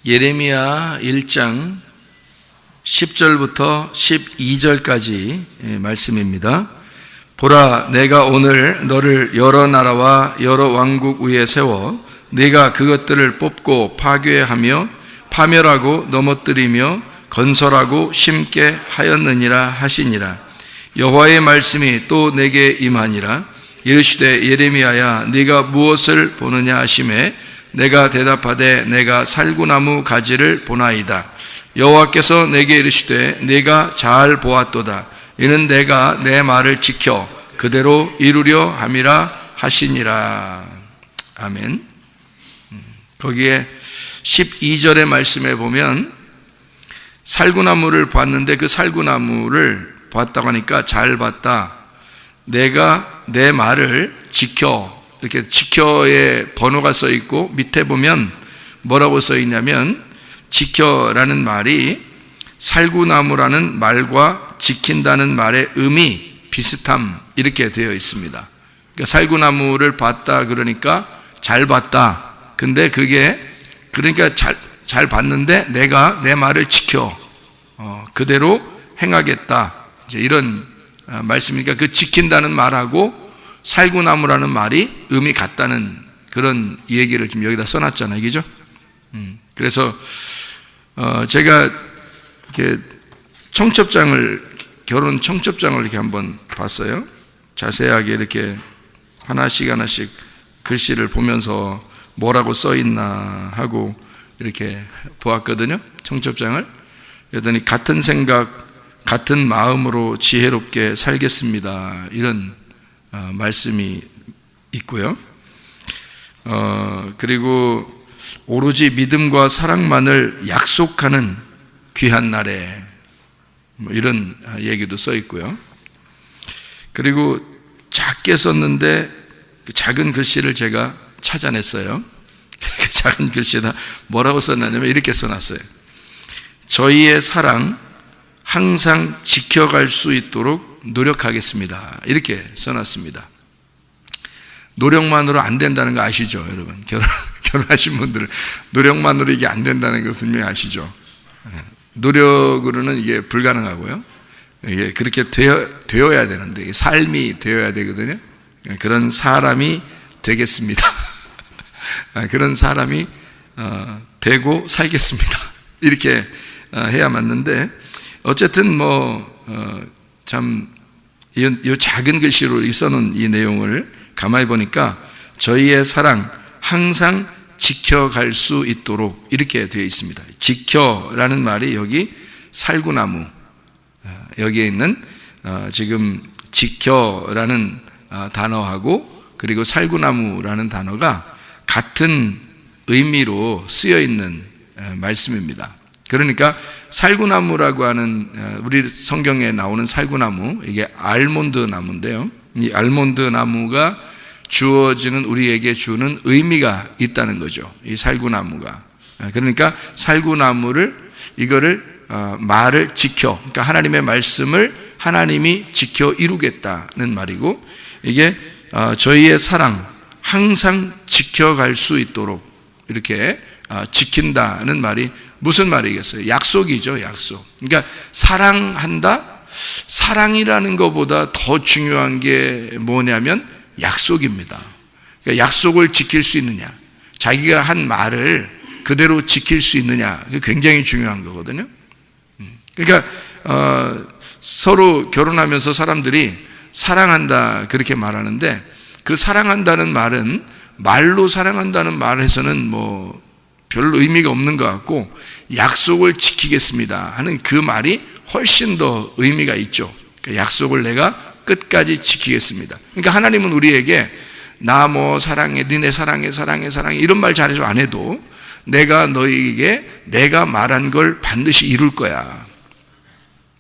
예레미야 1장 10절부터 12절까지 말씀입니다. 보라, 내가 오늘 너를 여러 나라와 여러 왕국 위에 세워 네가 그것들을 뽑고 파괴하며 파멸하고 넘어뜨리며 건설하고 심게 하였느니라 하시니라. 여호와의 말씀이 또 내게 임하니라. 이르시되 예레미야야, 네가 무엇을 보느냐 하시매 내가 대답하되 내가 살구나무 가지를 보나이다. 여호와께서 내게 이르시되 네가 잘 보았도다. 이는 내가 내 말을 지켜 그대로 이루려 함이라 하시니라. 아멘. 거기에 12절의 말씀에 보면 살구나무를 봤는데 그 살구나무를 봤다고 하니까 잘 봤다. 내가 내 말을 지켜, 이렇게 지켜의 번호가 써 있고 밑에 보면 뭐라고 써 있냐면 지켜라는 말이 살구나무라는 말과 지킨다는 말의 의미 비슷함 이렇게 되어 있습니다. 그러니까 살구나무를 봤다 그러니까 잘 봤다. 근데 그게 그러니까 잘 봤는데 내가 내 말을 지켜 그대로 행하겠다. 이제 이런 말씀이니까 그 지킨다는 말하고 살구나무라는 말이 의미 같다는 그런 얘기를 지금 여기다 써놨잖아요. 그죠? 그래서 제가 이렇게 결혼 청첩장을 이렇게 한번 봤어요. 자세하게 이렇게 하나씩 글씨를 보면서 뭐라고 써 있나 하고 이렇게 보았거든요. 청첩장을. 그랬더니 같은 생각, 같은 마음으로 지혜롭게 살겠습니다. 이런 말씀이 있고요. 그리고 오로지 믿음과 사랑만을 약속하는 귀한 날에 이런 얘기도 써 있고요. 그리고 작게 썼는데 그 작은 글씨를 제가 찾아냈어요. 그 작은 글씨에다 뭐라고 써놨냐면 이렇게 써놨어요. 저희의 사랑 항상 지켜갈 수 있도록 노력하겠습니다. 이렇게 써놨습니다. 노력만으로 안 된다는 거 아시죠, 여러분? 결혼하신 분들은 노력만으로 이게 안 된다는 거 분명히 아시죠? 노력으로는 이게 불가능하고요. 이게 그렇게 되어야 되는데, 삶이 되어야 되거든요. 그런 사람이 되겠습니다. 그런 사람이 되고 살겠습니다. 이렇게 해야 맞는데, 어쨌든 이 작은 글씨로 써놓은 이 내용을 가만히 보니까 저희의 사랑 항상 지켜갈 수 있도록 이렇게 되어 있습니다. 지켜라는 말이 여기 살구나무, 여기에 있는 지금 지켜라는 단어하고 그리고 살구나무라는 단어가 같은 의미로 쓰여 있는 말씀입니다. 그러니까 살구나무라고 하는 우리 성경에 나오는 살구나무, 이게 알몬드 나무인데요. 이 알몬드 나무가 주어지는 우리에게 주는 의미가 있다는 거죠. 이 살구나무가. 그러니까 살구나무를 이거를 말을 지켜, 그러니까 하나님의 말씀을 하나님이 지켜 이루겠다는 말이고, 이게 저희의 사랑 항상 지켜갈 수 있도록 이렇게 지킨다는 말이 무슨 말이겠어요? 약속이죠, 약속. 그러니까 사랑한다? 사랑이라는 것보다 더 중요한 게 뭐냐면 약속입니다. 그러니까 약속을 지킬 수 있느냐, 자기가 한 말을 그대로 지킬 수 있느냐, 굉장히 중요한 거거든요. 그러니까 서로 결혼하면서 사람들이 사랑한다 그렇게 말하는데, 그 사랑한다는 말은 말로 사랑한다는 말에서는 별 의미가 없는 것 같고, 약속을 지키겠습니다 하는 그 말이 훨씬 더 의미가 있죠. 그러니까 약속을 내가 끝까지 지키겠습니다. 그러니까 하나님은 우리에게 나 사랑해, 니네 사랑해 이런 말 잘해서 안 해도 내가 너희에게 내가 말한 걸 반드시 이룰 거야.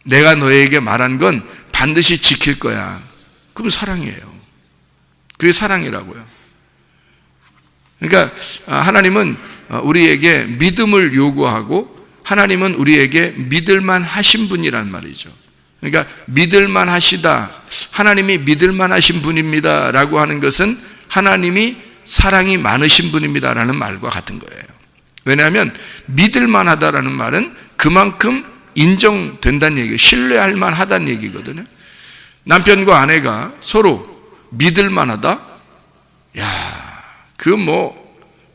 내가 너희에게 말한 건 반드시 지킬 거야. 그럼 사랑이에요. 그게 사랑이라고요. 그러니까 하나님은 우리에게 믿음을 요구하고 하나님은 우리에게 믿을만 하신 분이란 말이죠. 그러니까 믿을만 하시다, 하나님이 믿을만 하신 분입니다 라고 하는 것은 하나님이 사랑이 많으신 분입니다 라는 말과 같은 거예요. 왜냐하면 믿을 만하다라는 말은 그만큼 인정된다는 얘기예요. 신뢰할 만하다는 얘기거든요. 남편과 아내가 서로 믿을 만하다? 야, 그거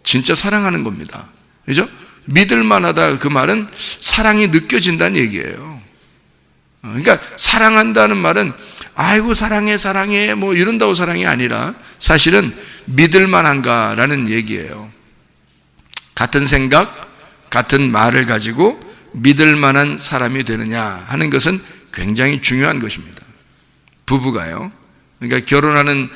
진짜 사랑하는 겁니다. 그죠? 믿을 만하다 그 말은 사랑이 느껴진다는 얘기예요. 그러니까 사랑한다는 말은 아이고 사랑해 사랑해 이런다고 사랑이 아니라 사실은 믿을 만한가라는 얘기예요. 같은 생각, 같은 말을 가지고 믿을 만한 사람이 되느냐 하는 것은 굉장히 중요한 것입니다. 부부가요. 그러니까 결혼하는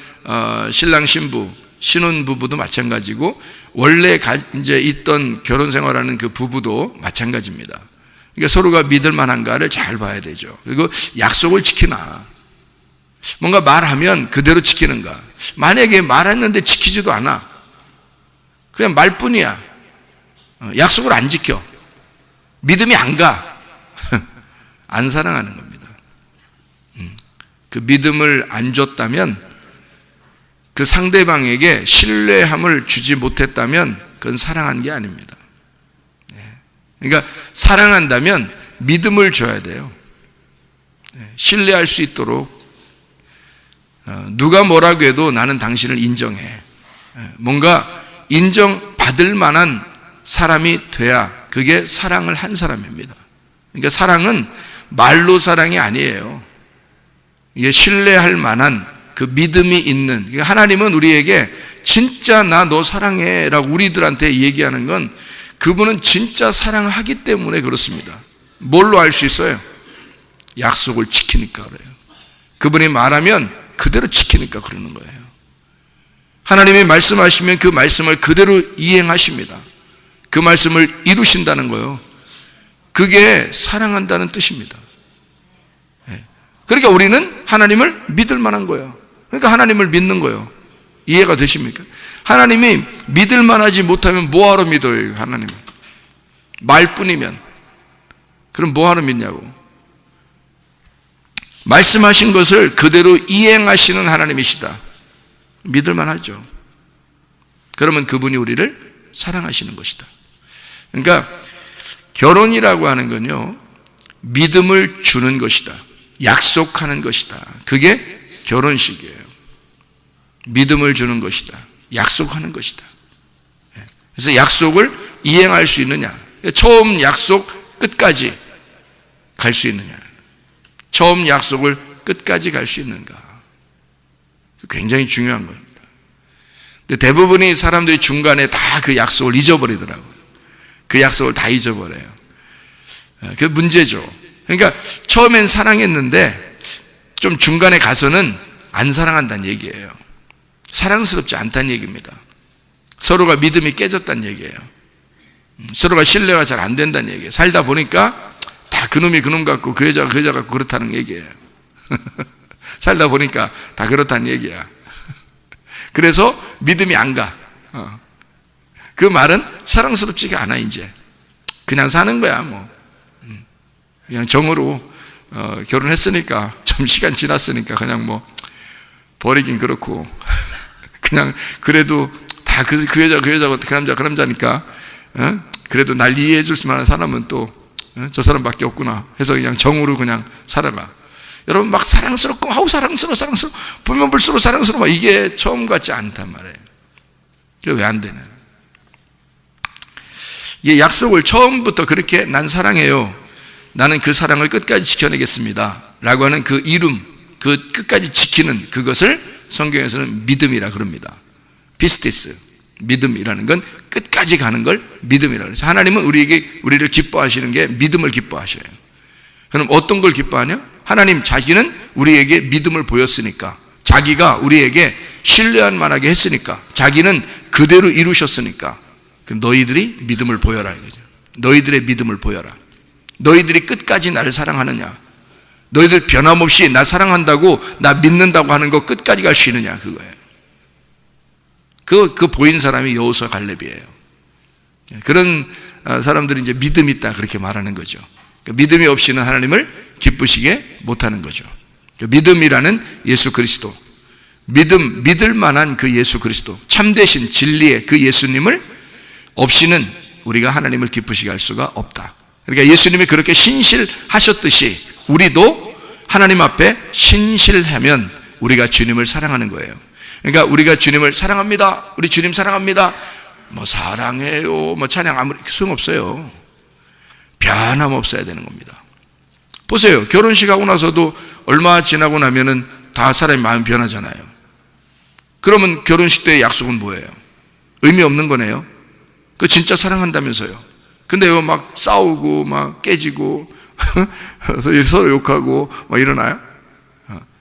신랑 신부, 신혼 부부도 마찬가지고 원래 이제 있던 결혼 생활하는 그 부부도 마찬가지입니다. 그러니까 서로가 믿을 만한가를 잘 봐야 되죠. 그리고 약속을 지키나, 뭔가 말하면 그대로 지키는가. 만약에 말했는데 지키지도 않아, 그냥 말뿐이야, 약속을 안 지켜, 믿음이 안 가, 안 사랑하는 겁니다. 그 믿음을 안 줬다면, 그 상대방에게 신뢰함을 주지 못했다면 그건 사랑한 게 아닙니다. 그러니까 사랑한다면 믿음을 줘야 돼요. 신뢰할 수 있도록 누가 뭐라고 해도 나는 당신을 인정해. 뭔가 인정받을 만한 사람이 돼야 그게 사랑을 한 사람입니다. 그러니까 사랑은 말로 사랑이 아니에요. 이게 신뢰할 만한 그 믿음이 있는, 그러니까 하나님은 우리에게 진짜 나 너 사랑해 라고 우리들한테 얘기하는 건 그분은 진짜 사랑하기 때문에 그렇습니다. 뭘로 알 수 있어요? 약속을 지키니까 그래요. 그분이 말하면 그대로 지키니까 그러는 거예요. 하나님이 말씀하시면 그 말씀을 그대로 이행하십니다. 그 말씀을 이루신다는 거예요. 그게 사랑한다는 뜻입니다. 그러니까 우리는 하나님을 믿을 만한 거예요. 그러니까 하나님을 믿는 거예요. 이해가 되십니까? 하나님이 믿을 만하지 못하면 뭐하러 믿어요? 하나님 말뿐이면. 그럼 뭐하러 믿냐고. 말씀하신 것을 그대로 이행하시는 하나님이시다, 믿을 만하죠. 그러면 그분이 우리를 사랑하시는 것이다. 그러니까 결혼이라고 하는 건요, 믿음을 주는 것이다, 약속하는 것이다. 그게 결혼식이에요. 믿음을 주는 것이다, 약속하는 것이다. 그래서 약속을 이행할 수 있느냐, 처음 약속 끝까지 갈 수 있느냐, 처음 약속을 끝까지 갈 수 있는가, 굉장히 중요한 겁니다. 근데 대부분의 사람들이 중간에 다 그 약속을 잊어버리더라고요. 그 약속을 다 잊어버려요. 그게 문제죠. 그러니까 처음엔 사랑했는데 좀 중간에 가서는 안 사랑한다는 얘기예요. 사랑스럽지 않다는 얘기입니다. 서로가 믿음이 깨졌다는 얘기예요. 서로가 신뢰가 잘 안 된다는 얘기예요. 살다 보니까 다 그놈이 그놈 같고 그 여자가 그 여자 같고 그렇다는 얘기예요. 살다 보니까 다 그렇다는 얘기야. 그래서 믿음이 안 가. 그 말은 사랑스럽지가 않아. 이제 그냥 사는 거야. 그냥 정으로 결혼했으니까 좀 시간 지났으니까 그냥 버리긴 그렇고 그냥 그래도 다 그 여자 그 여자고 그 남자 그 남자니까 그래도 날 이해해 줄 만한 사람은 또 저 사람밖에 없구나 해서 그냥 정으로 그냥 살아가. 여러분 막 사랑스럽고 아우 사랑스러워 보면 볼수록 사랑스러워, 이게 처음 같지 않단 말이에요. 그게 왜 안 되냐. 이 약속을 처음부터 그렇게 난 사랑해요, 나는 그 사랑을 끝까지 지켜내겠습니다 라고 하는 그 이름, 그 끝까지 지키는 그것을 성경에서는 믿음이라 그럽니다. 피스티스, 믿음이라는 건 끝까지 가는 걸 믿음이라 그래서 하나님은 우리를 기뻐하시는 게 믿음을 기뻐하셔요. 그럼 어떤 걸 기뻐하냐? 하나님 자기는 우리에게 믿음을 보였으니까, 자기가 우리에게 신뢰할 만하게 했으니까, 자기는 그대로 이루셨으니까 너희들이 믿음을 보여라 이거죠. 너희들의 믿음을 보여라. 너희들이 끝까지 나를 사랑하느냐, 너희들 변함없이 나 사랑한다고 나 믿는다고 하는 거 끝까지 갈 수 있느냐, 그거예요. 그 보인 사람이 여호수아 갈렙이에요. 그런 사람들이 이제 믿음이 있다 그렇게 말하는 거죠. 믿음이 없이는 하나님을 기쁘시게 못하는 거죠. 믿음이라는 예수 그리스도, 믿을 만한 그 예수 그리스도, 참되신 진리의 그 예수님을 없이는 우리가 하나님을 기쁘시게 할 수가 없다. 그러니까 예수님이 그렇게 신실하셨듯이 우리도 하나님 앞에 신실하면 우리가 주님을 사랑하는 거예요. 그러니까 우리가 주님을 사랑합니다, 우리 주님 사랑합니다, 뭐 사랑해요, 뭐 찬양 아무리 소용없어요. 변함없어야 되는 겁니다. 보세요. 결혼식 하고 나서도 얼마 지나고 나면은 다 사람이 마음 변하잖아요. 그러면 결혼식 때의 약속은 뭐예요? 의미 없는 거네요. 그 진짜 사랑한다면서요. 근데 왜 막 싸우고 막 깨지고 서로 욕하고 뭐 이러나요?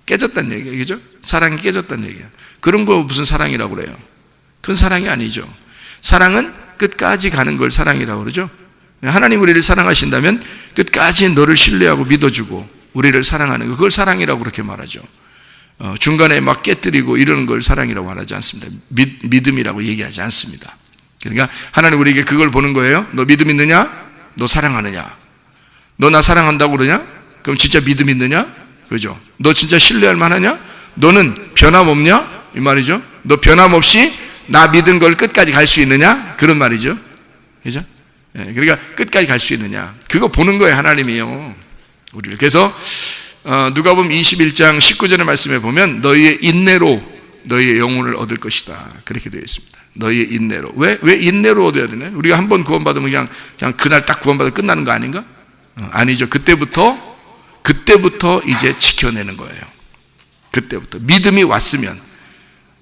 깨졌다는 얘기예요. 그죠? 사랑이 깨졌다는 얘기예요. 그런 거 무슨 사랑이라고 그래요? 그건 사랑이 아니죠. 사랑은 끝까지 가는 걸 사랑이라고 그러죠. 하나님 우리를 사랑하신다면 끝까지 너를 신뢰하고 믿어주고 우리를 사랑하는 거, 그걸 사랑이라고 그렇게 말하죠. 중간에 막 깨뜨리고 이러는 걸 사랑이라고 말하지 않습니다. 믿음이라고 얘기하지 않습니다. 그러니까 하나님 우리에게 그걸 보는 거예요. 너 믿음 있느냐? 너 사랑하느냐? 너 나 사랑한다고 그러냐? 그럼 진짜 믿음 있느냐? 그죠? 너 진짜 신뢰할 만하냐? 너는 변함없냐? 이 말이죠. 너 변함없이 나 믿은 걸 끝까지 갈 수 있느냐? 그런 말이죠. 그죠? 그러니까 끝까지 갈 수 있느냐? 그거 보는 거예요, 하나님이요. 우리를. 그래서 누가복음 21장 19절의 말씀에 보면 너희의 인내로 너희의 영혼을 얻을 것이다. 그렇게 되어 있습니다. 너희의 인내로. 왜 인내로 얻어야 되나? 우리가 한 번 구원받으면 그냥 그날 딱 구원받아 끝나는 거 아닌가? 아니죠. 그때부터 이제 지켜내는 거예요. 그때부터 믿음이 왔으면,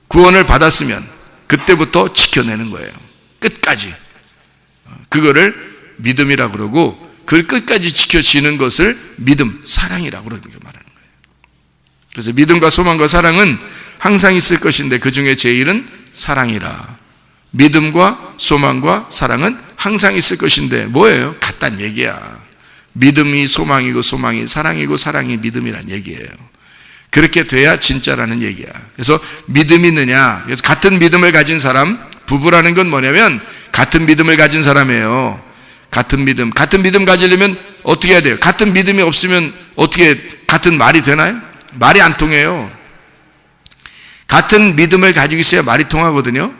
구원을 받았으면 그때부터 지켜내는 거예요. 끝까지. 그거를 믿음이라고 그러고, 그걸 끝까지 지켜지는 것을 믿음, 사랑이라고 그렇게 말하는 거예요. 그래서 믿음과 소망과 사랑은 항상 있을 것인데 그 중에 제일은 사랑이라. 믿음과 소망과 사랑은 항상 있을 것인데 뭐예요? 같다는 얘기야. 믿음이 소망이고 소망이 사랑이고 사랑이 믿음이란 얘기예요. 그렇게 돼야 진짜라는 얘기야. 그래서 믿음이 있느냐? 그래서 같은 믿음을 가진 사람, 부부라는 건 뭐냐면 같은 믿음을 가진 사람이에요. 같은 믿음 가지려면 어떻게 해야 돼요? 같은 믿음이 없으면 어떻게 같은 말이 되나요? 말이 안 통해요. 같은 믿음을 가지고 있어야 말이 통하거든요.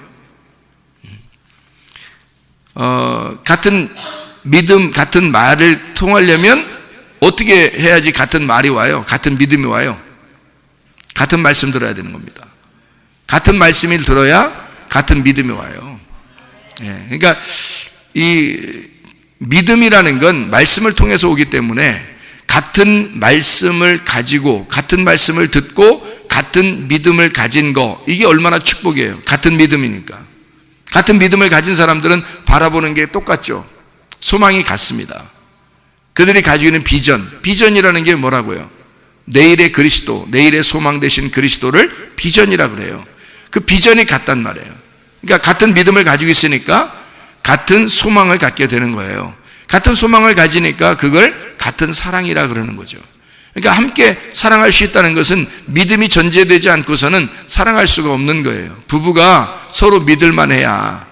같은 믿음, 같은 말을 통하려면 어떻게 해야지 같은 말이 와요? 같은 믿음이 와요? 같은 말씀 들어야 되는 겁니다. 같은 말씀을 들어야 같은 믿음이 와요. 그러니까 이 믿음이라는 건 말씀을 통해서 오기 때문에 같은 말씀을 가지고 같은 말씀을 듣고 같은 믿음을 가진 거, 이게 얼마나 축복이에요. 같은 믿음이니까. 같은 믿음을 가진 사람들은 바라보는 게 똑같죠. 소망이 같습니다. 그들이 가지고 있는 비전이라는 게 뭐라고요? 내일의 그리스도, 내일의 소망 되신 그리스도를 비전이라고 그래요. 그 비전이 같단 말이에요. 그러니까 같은 믿음을 가지고 있으니까 같은 소망을 갖게 되는 거예요. 같은 소망을 가지니까 그걸 같은 사랑이라 그러는 거죠. 그러니까 함께 사랑할 수 있다는 것은 믿음이 전제되지 않고서는 사랑할 수가 없는 거예요. 부부가 서로 믿을만 해야,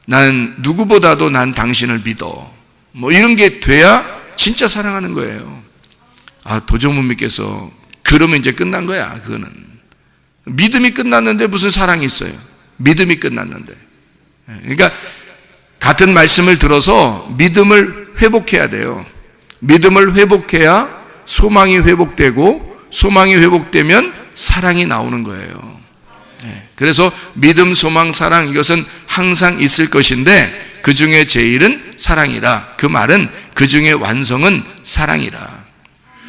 나는 누구보다도 난 당신을 믿어, 뭐 이런 게 돼야 진짜 사랑하는 거예요. 도저히 못 믿겠어. 그러면 이제 끝난 거야. 그거는 믿음이 끝났는데 무슨 사랑이 있어요? 믿음이 끝났는데. 그러니까 같은 말씀을 들어서 믿음을 회복해야 돼요. 믿음을 회복해야 소망이 회복되고, 소망이 회복되면 사랑이 나오는 거예요. 그래서 믿음, 소망, 사랑, 이것은 항상 있을 것인데 그 중에 제일은 사랑이라. 그 말은 그 중에 완성은 사랑이라.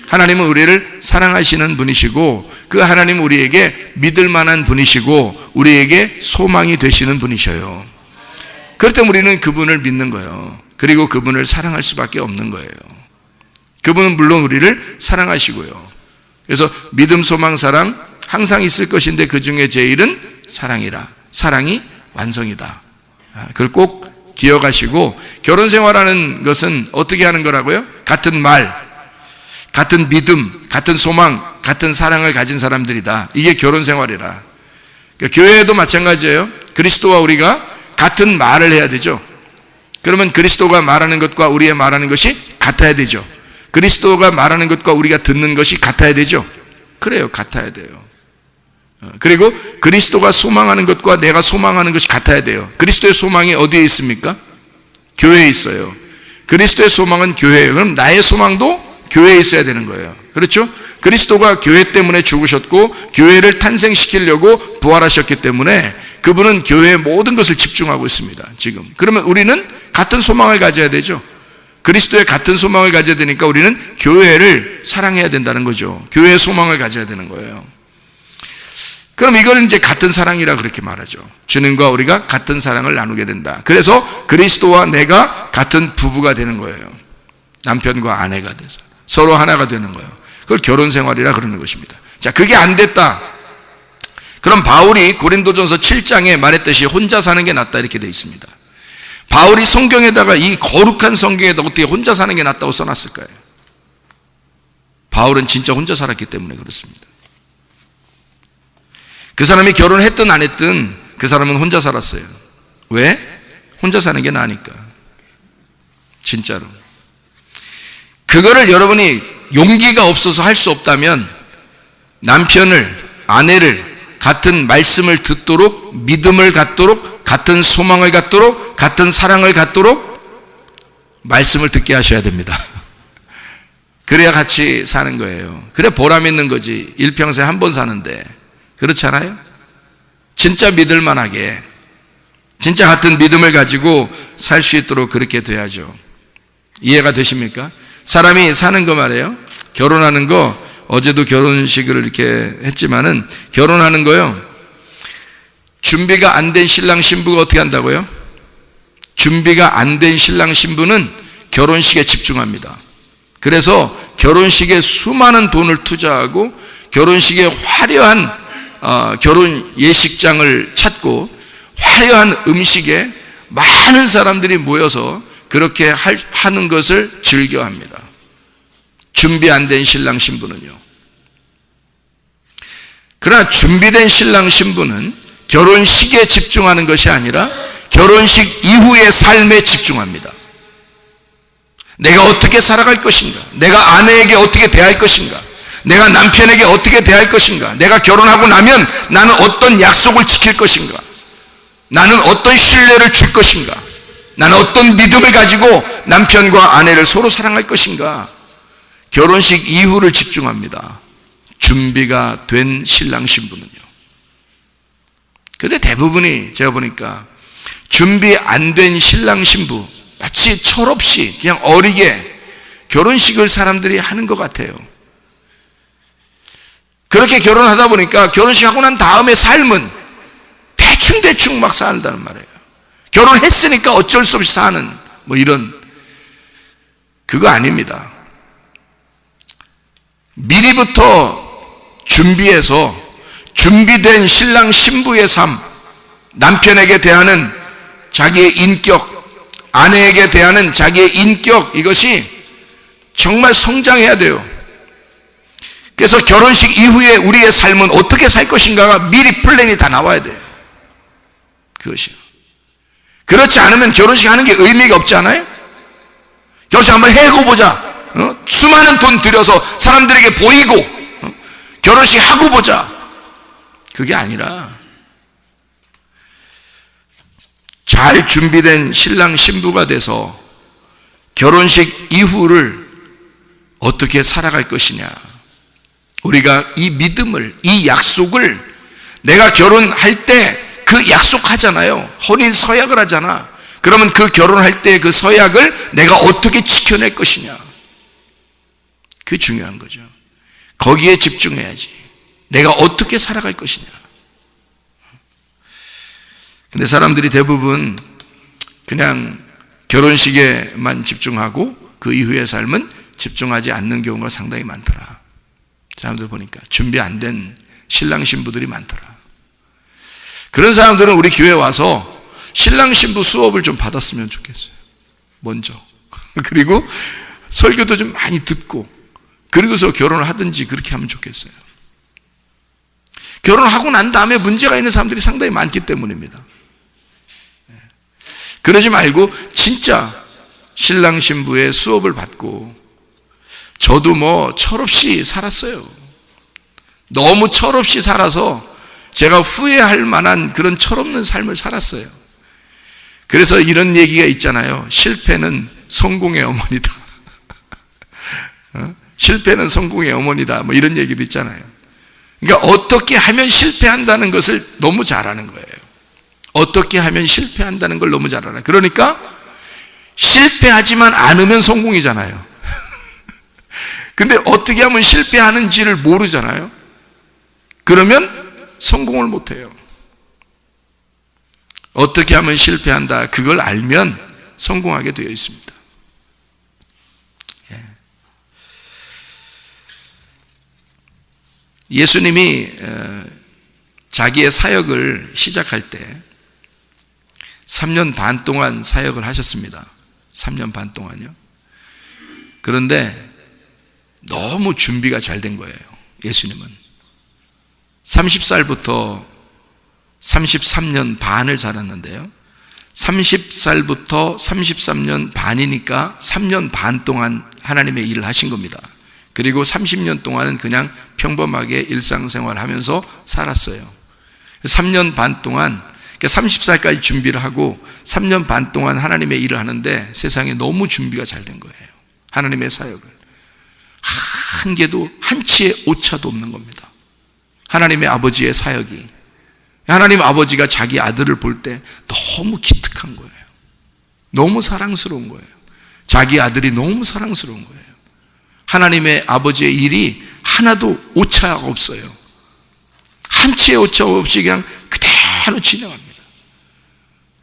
하나님은 우리를 사랑하시는 분이시고, 그 하나님은 우리에게 믿을 만한 분이시고 우리에게 소망이 되시는 분이셔요. 그럴 때 우리는 그분을 믿는 거예요. 그리고 그분을 사랑할 수밖에 없는 거예요. 그분은 물론 우리를 사랑하시고요. 그래서 믿음, 소망, 사랑 항상 있을 것인데 그 중에 제일은 사랑이라. 사랑이 완성이다. 그걸 꼭 기억하시고, 결혼 생활하는 것은 어떻게 하는 거라고요? 같은 말, 같은 믿음, 같은 소망, 같은 사랑을 가진 사람들이다. 이게 결혼 생활이라. 그러니까 교회에도 마찬가지예요. 그리스도와 우리가 같은 말을 해야 되죠. 그러면 그리스도가 말하는 것과 우리의 말하는 것이 같아야 되죠. 그리스도가 말하는 것과 우리가 듣는 것이 같아야 되죠. 그래요. 같아야 돼요. 그리고 그리스도가 소망하는 것과 내가 소망하는 것이 같아야 돼요. 그리스도의 소망이 어디에 있습니까? 교회에 있어요. 그리스도의 소망은 교회예요. 그럼 나의 소망도 교회에 있어야 되는 거예요. 그렇죠? 그리스도가 교회 때문에 죽으셨고 교회를 탄생시키려고 부활하셨기 때문에 그분은 교회의 모든 것을 집중하고 있습니다. 지금. 그러면 우리는 같은 소망을 가져야 되죠. 그리스도의 같은 소망을 가져야 되니까 우리는 교회를 사랑해야 된다는 거죠. 교회의 소망을 가져야 되는 거예요. 그럼 이걸 이제 같은 사랑이라 그렇게 말하죠. 주님과 우리가 같은 사랑을 나누게 된다. 그래서 그리스도와 내가 같은 부부가 되는 거예요. 남편과 아내가 돼서 서로 하나가 되는 거예요. 그걸 결혼 생활이라 그러는 것입니다. 자, 그게 안 됐다. 그럼 바울이 고린도전서 7장에 말했듯이 혼자 사는 게 낫다 이렇게 되어 있습니다. 바울이 성경에다가 이 거룩한 성경에다 어떻게 혼자 사는 게 낫다고 써놨을까요? 바울은 진짜 혼자 살았기 때문에 그렇습니다. 그 사람이 결혼했든 안 했든 그 사람은 혼자 살았어요. 왜? 혼자 사는 게 나으니까. 진짜로. 그거를 여러분이 용기가 없어서 할 수 없다면 남편을, 아내를 같은 말씀을 듣도록, 믿음을 갖도록, 같은 소망을 갖도록, 같은 사랑을 갖도록 말씀을 듣게 하셔야 됩니다. 그래야 같이 사는 거예요. 그래 보람 있는 거지. 일평생 한 번 사는데. 그렇지 않아요? 진짜 믿을 만하게, 진짜 같은 믿음을 가지고 살 수 있도록 그렇게 돼야죠. 이해가 되십니까? 사람이 사는 거 말이에요. 결혼하는 거, 어제도 결혼식을 이렇게 했지만은 결혼하는 거요. 준비가 안 된 신랑 신부가 어떻게 한다고요? 준비가 안 된 신랑 신부는 결혼식에 집중합니다. 그래서 결혼식에 수많은 돈을 투자하고 결혼식에 화려한 결혼 예식장을 찾고 화려한 음식에 많은 사람들이 모여서 그렇게 하는 것을 즐겨합니다. 준비 안 된 신랑 신부는요. 그러나 준비된 신랑 신부는 결혼식에 집중하는 것이 아니라 결혼식 이후의 삶에 집중합니다. 내가 어떻게 살아갈 것인가? 내가 아내에게 어떻게 대할 것인가? 내가 남편에게 어떻게 대할 것인가? 내가 결혼하고 나면 나는 어떤 약속을 지킬 것인가? 나는 어떤 신뢰를 줄 것인가? 나는 어떤 믿음을 가지고 남편과 아내를 서로 사랑할 것인가? 결혼식 이후를 집중합니다. 준비가 된 신랑 신부는요. 그런데 대부분이 제가 보니까 준비 안 된 신랑 신부, 마치 철없이 그냥 어리게 결혼식을 사람들이 하는 것 같아요. 그렇게 결혼하다 보니까 결혼식 하고 난 다음에 삶은 대충 막 산다는 말이에요. 결혼했으니까 어쩔 수 없이 사는 뭐 이런, 그거 아닙니다. 미리부터 준비해서 준비된 신랑 신부의 삶, 남편에게 대하는 자기의 인격, 아내에게 대하는 자기의 인격, 이것이 정말 성장해야 돼요. 그래서 결혼식 이후에 우리의 삶은 어떻게 살 것인가가 미리 플랜이 다 나와야 돼요. 그것이요. 그렇지 않으면 결혼식 하는 게 의미가 없지 않아요? 결혼식 한번 해고 보자. 수많은 돈 들여서 사람들에게 보이고 결혼식 하고 보자. 그게 아니라 잘 준비된 신랑 신부가 돼서 결혼식 이후를 어떻게 살아갈 것이냐. 우리가 이 믿음을, 이 약속을, 내가 결혼할 때 그 약속하잖아요. 혼인 서약을 하잖아. 그러면 그 결혼할 때 그 서약을 내가 어떻게 지켜낼 것이냐. 그게 중요한 거죠. 거기에 집중해야지. 내가 어떻게 살아갈 것이냐. 근데 사람들이 대부분 그냥 결혼식에만 집중하고 그 이후의 삶은 집중하지 않는 경우가 상당히 많더라. 사람들 보니까 준비 안 된 신랑 신부들이 많더라. 그런 사람들은 우리 교회에 와서 신랑 신부 수업을 좀 받았으면 좋겠어요. 먼저. 그리고 설교도 좀 많이 듣고 그리고서 결혼을 하든지 그렇게 하면 좋겠어요. 결혼하고 난 다음에 문제가 있는 사람들이 상당히 많기 때문입니다. 그러지 말고 진짜 신랑 신부의 수업을 받고, 저도 뭐 철없이 살았어요. 너무 철없이 살아서 제가 후회할 만한 그런 철없는 삶을 살았어요. 그래서 이런 얘기가 있잖아요. 실패는 성공의 어머니다. 실패는 성공의 어머니다. 뭐 이런 얘기도 있잖아요. 그러니까 어떻게 하면 실패한다는 것을 너무 잘 아는 거예요. 어떻게 하면 실패한다는 걸 너무 잘 알아요. 그러니까 실패하지만 않으면 성공이잖아요. 근데 어떻게 하면 실패하는지를 모르잖아요. 그러면 성공을 못해요. 어떻게 하면 실패한다, 그걸 알면 성공하게 되어 있습니다. 예수님이 자기의 사역을 시작할 때 3년 반 동안 사역을 하셨습니다. 3년 반 동안요. 그런데 너무 준비가 잘 된 거예요. 예수님은 30살부터 33년 반을 살았는데요, 30살부터 33년 반이니까 3년 반 동안 하나님의 일을 하신 겁니다. 그리고 30년 동안은 그냥 평범하게 일상생활 하면서 살았어요. 3년 반 동안, 30살까지 준비를 하고 3년 반 동안 하나님의 일을 하는데 세상에 너무 준비가 잘 된 거예요. 하나님의 사역을 한 개도, 한 치의 오차도 없는 겁니다. 하나님의 아버지의 사역이, 하나님 아버지가 자기 아들을 볼 때 너무 기특한 거예요. 너무 사랑스러운 거예요. 자기 아들이 너무 사랑스러운 거예요. 하나님의 아버지의 일이 하나도 오차가 없어요. 한 치의 오차 없이 그냥 그대로 진행합니다.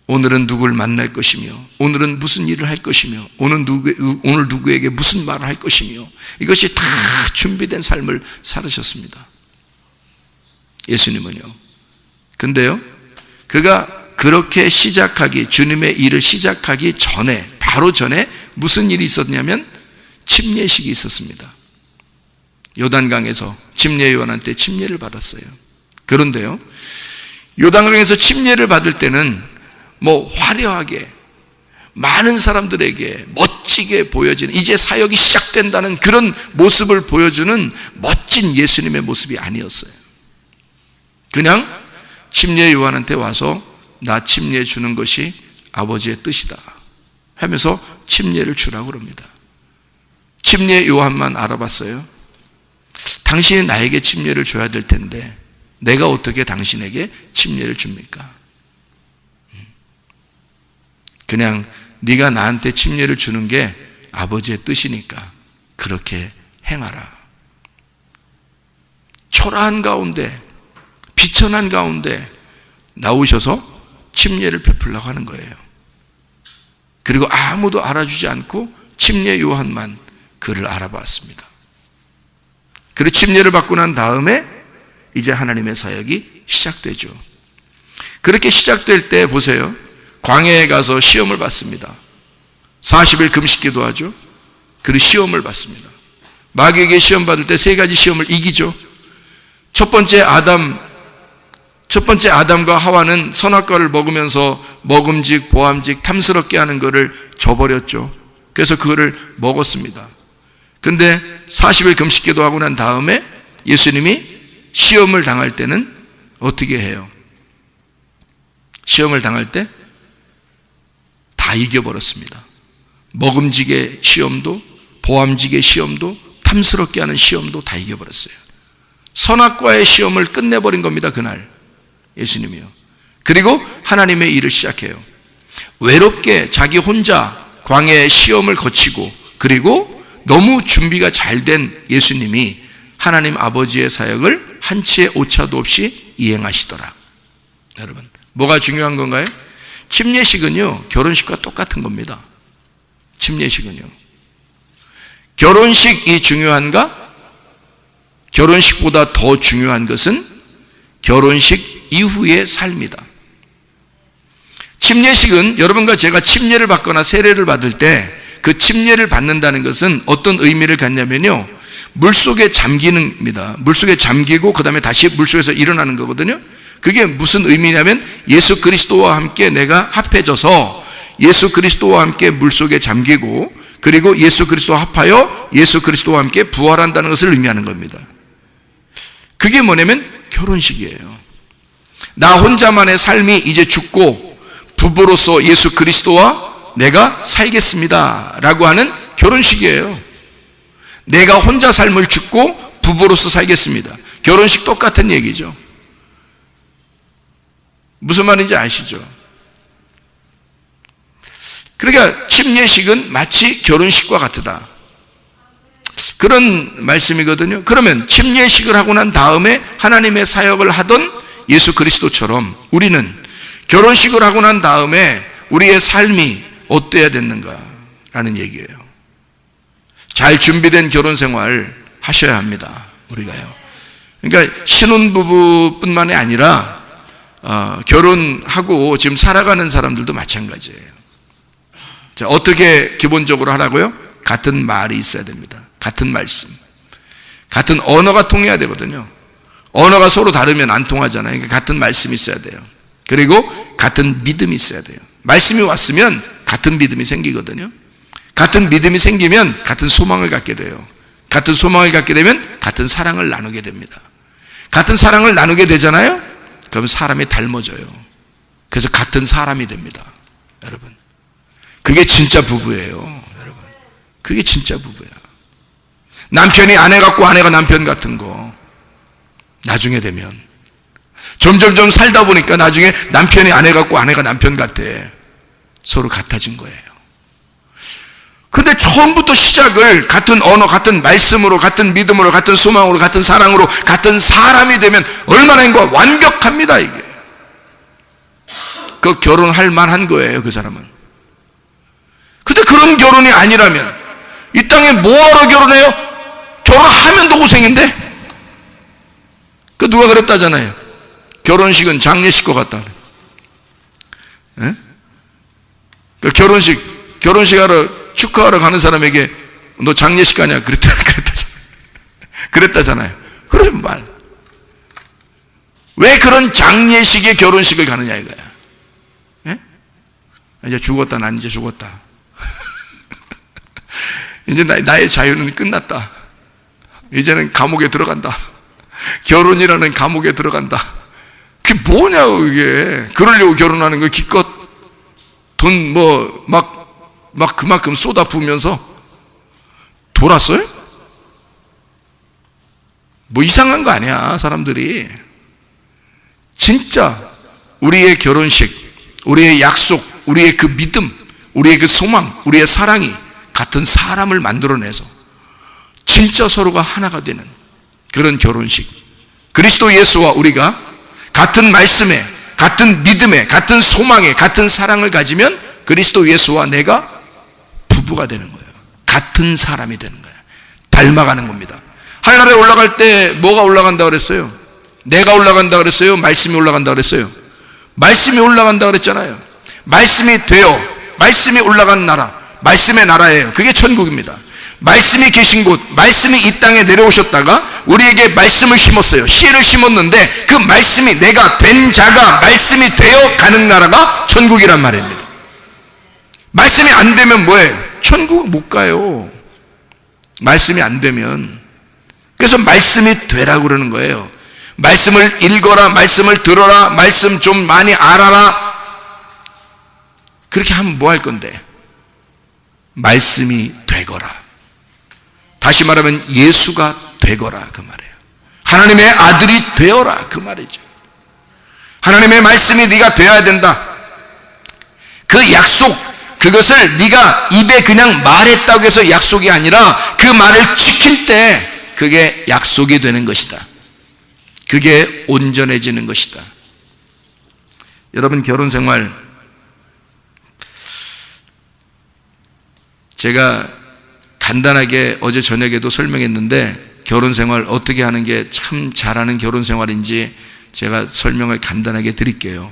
오늘은 누구를 만날 것이며, 오늘은 무슨 일을 할 것이며, 오늘 누구에게 무슨 말을 할 것이며, 이것이 다 준비된 삶을 살으셨습니다. 예수님은요. 근데요, 그가 그렇게 주님의 일을 시작하기 전에, 바로 전에 무슨 일이 있었냐면 침례식이 있었습니다. 요단강에서 침례 요한한테 침례를 받았어요. 그런데요, 요단강에서 침례를 받을 때는 화려하게 많은 사람들에게 멋지게 보여지는, 이제 사역이 시작된다는 그런 모습을 보여주는 멋진 예수님의 모습이 아니었어요. 그냥 침례 요한한테 와서 나 침례 주는 것이 아버지의 뜻이다 하면서 침례를 주라고 그럽니다. 침례 요한만 알아봤어요. 당신이 나에게 침례를 줘야 될 텐데 내가 어떻게 당신에게 침례를 줍니까? 그냥 네가 나한테 침례를 주는 게 아버지의 뜻이니까 그렇게 행하라. 초라한 가운데, 비천한 가운데 나오셔서 침례를 베풀려고 하는 거예요. 그리고 아무도 알아주지 않고 침례 요한만 그를 알아봤습니다. 그리고 침례를 받고 난 다음에 이제 하나님의 사역이 시작되죠. 그렇게 시작될 때 보세요. 광야에 가서 시험을 받습니다. 40일 금식 기도하죠. 그리고 시험을 받습니다. 마귀에게 시험 받을 때 3가지 시험을 이기죠. 첫 번째 아담과 하와는 선악과를 먹으면서 먹음직, 보암직, 탐스럽게 하는 것을 저버렸죠. 그래서 그거를 먹었습니다. 근데 40일 금식 기도하고 난 다음에 예수님이 시험을 당할 때는 어떻게 해요? 시험을 당할 때 다 이겨버렸습니다. 먹음직의 시험도, 보암직의 시험도, 탐스럽게 하는 시험도 다 이겨버렸어요. 선악과의 시험을 끝내버린 겁니다. 그날 예수님이요. 그리고 하나님의 일을 시작해요. 외롭게 자기 혼자 광야의 시험을 거치고, 그리고 너무 준비가 잘 된 예수님이 하나님 아버지의 사역을 한 치의 오차도 없이 이행하시더라. 여러분, 뭐가 중요한 건가요? 침례식은요, 결혼식과 똑같은 겁니다. 침례식은요. 결혼식이 중요한가? 결혼식보다 더 중요한 것은 결혼식 이후의 삶이다. 침례식은 여러분과 제가 침례를 받거나 세례를 받을 때 그 침례를 받는다는 것은 어떤 의미를 갖냐면요, 물속에 잠기는 겁니다. 물속에 잠기고 그 다음에 다시 물속에서 일어나는 거거든요. 그게 무슨 의미냐면 예수 그리스도와 함께 내가 합해져서 예수 그리스도와 함께 물속에 잠기고, 그리고 예수 그리스도와 합하여 예수 그리스도와 함께 부활한다는 것을 의미하는 겁니다. 그게 뭐냐면 결혼식이에요. 나 혼자만의 삶이 이제 죽고 부부로서 예수 그리스도와 내가 살겠습니다 라고 하는 결혼식이에요. 내가 혼자 삶을 죽고 부부로서 살겠습니다. 결혼식 똑같은 얘기죠. 무슨 말인지 아시죠? 그러니까 침례식은 마치 결혼식과 같다, 그런 말씀이거든요. 그러면 침례식을 하고 난 다음에 하나님의 사역을 하던 예수 그리스도처럼 우리는 결혼식을 하고 난 다음에 우리의 삶이 어때야 됐는가라는 얘기예요. 잘 준비된 결혼 생활 하셔야 합니다, 우리가요. 그러니까 신혼부부뿐만이 아니라 결혼하고 지금 살아가는 사람들도 마찬가지예요. 자, 어떻게 기본적으로 하라고요? 같은 말이 있어야 됩니다. 같은 말씀, 같은 언어가 통해야 되거든요. 언어가 서로 다르면 안 통하잖아요. 그러니까 같은 말씀이 있어야 돼요. 그리고 같은 믿음이 있어야 돼요. 말씀이 왔으면 같은 믿음이 생기거든요. 같은 믿음이 생기면 같은 소망을 갖게 돼요. 같은 소망을 갖게 되면 같은 사랑을 나누게 됩니다. 같은 사랑을 나누게 되잖아요. 그러면 사람이 닮아져요. 그래서 같은 사람이 됩니다, 여러분. 그게 진짜 부부예요, 여러분. 그게 진짜 부부야. 남편이 아내 같고 아내가 남편 같은 거 나중에 되면 점점점 살다 보니까 나중에 남편이 아내 같고 아내가 남편 같아. 서로 같아진 거예요. 그런데 처음부터 시작을 같은 언어, 같은 말씀으로, 같은 믿음으로, 같은 소망으로, 같은 사랑으로, 같은 사람이 되면 얼마나 완벽합니다, 이게. 그 결혼할 만한 거예요, 그 사람은. 근데 그런 결혼이 아니라면 이 땅에 뭐하러 결혼해요? 결혼하면 더 고생인데? 그 누가 그랬다잖아요. 결혼식은 장례식과 같다. 예? 그 결혼식 하러 축하하러 가는 사람에게 너 장례식 가냐? 그랬다잖아요. 그러면 말. 왜 그런 장례식에 결혼식을 가느냐 이거야. 예? 이제 죽었다, 난 이제 죽었다. 이제 나의 자유는 끝났다. 이제는 감옥에 들어간다. 결혼이라는 감옥에 들어간다. 그게 뭐냐고, 그게. 그러려고 결혼하는 거 기껏 돈 막 그만큼 쏟아 부으면서 돌았어요? 뭐 이상한 거 아니야, 사람들이. 진짜 우리의 결혼식, 우리의 약속, 우리의 그 믿음, 우리의 그 소망, 우리의 사랑이 같은 사람을 만들어내서 진짜 서로가 하나가 되는 그런 결혼식. 그리스도 예수와 우리가 같은 말씀에, 같은 믿음에, 같은 소망에, 같은 사랑을 가지면 그리스도 예수와 내가 부부가 되는 거예요. 같은 사람이 되는 거예요. 닮아가는 겁니다. 하늘에 올라갈 때 뭐가 올라간다 그랬어요? 내가 올라간다 그랬어요? 말씀이 올라간다 그랬어요? 말씀이 올라간다 그랬잖아요. 말씀이 되어, 말씀이 올라간 나라, 말씀의 나라예요. 그게 천국입니다. 말씀이 계신 곳, 말씀이 이 땅에 내려오셨다가 우리에게 말씀을 심었어요. 씨를 심었는데 그 말씀이 내가 된 자가 말씀이 되어 가는 나라가 천국이란 말입니다. 말씀이 안 되면 뭐예요? 천국 못 가요. 말씀이 안 되면. 그래서 말씀이 되라고 그러는 거예요. 말씀을 읽어라, 말씀을 들어라, 말씀 좀 많이 알아라. 그렇게 하면 뭐 할 건데? 말씀이 되거라. 다시 말하면 예수가 되거라, 그 말이에요. 하나님의 아들이 되어라, 그 말이죠. 하나님의 말씀이 네가 되어야 된다. 그 약속, 그것을 네가 입에 그냥 말했다고 해서 약속이 아니라 그 말을 지킬 때 그게 약속이 되는 것이다. 그게 온전해지는 것이다. 여러분, 결혼 생활, 제가 간단하게 어제 저녁에도 설명했는데 결혼 생활 어떻게 하는 게 참 잘하는 결혼 생활인지 제가 설명을 간단하게 드릴게요.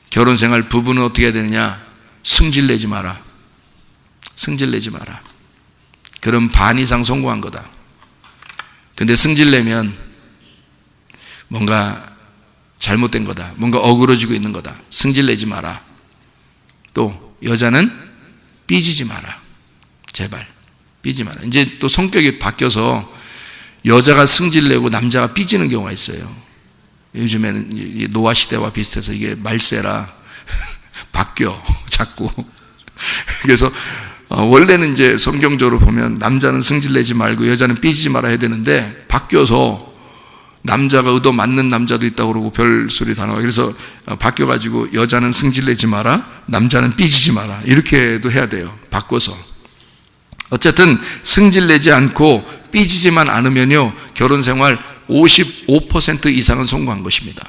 결혼 생활, 부부는 어떻게 해야 되느냐? 승질내지 마라. 승질내지 마라. 그럼 반 이상 성공한 거다. 근데 승질내면 뭔가 잘못된 거다. 뭔가 어그러지고 있는 거다. 승질내지 마라. 또 여자는 삐지지 마라. 제발 삐지 마라. 이제 또 성격이 바뀌어서 여자가 승질내고 남자가 삐지는 경우가 있어요. 요즘에는 노화 시대와 비슷해서 이게 말세라 바뀌어 자꾸. 그래서 원래는 이제 성경적으로 보면 남자는 승질내지 말고 여자는 삐지지 말아야 되는데 바뀌어서 남자가 의도 맞는 남자도 있다고 그러고 별소리 다 나와. 그래서 바뀌어가지고 여자는 승질내지 마라, 남자는 삐지지 마라, 이렇게도 해야 돼요. 바꿔서. 어쨌든 승질내지 않고 삐지지만 않으면요, 결혼생활 55% 이상은 성공한 것입니다.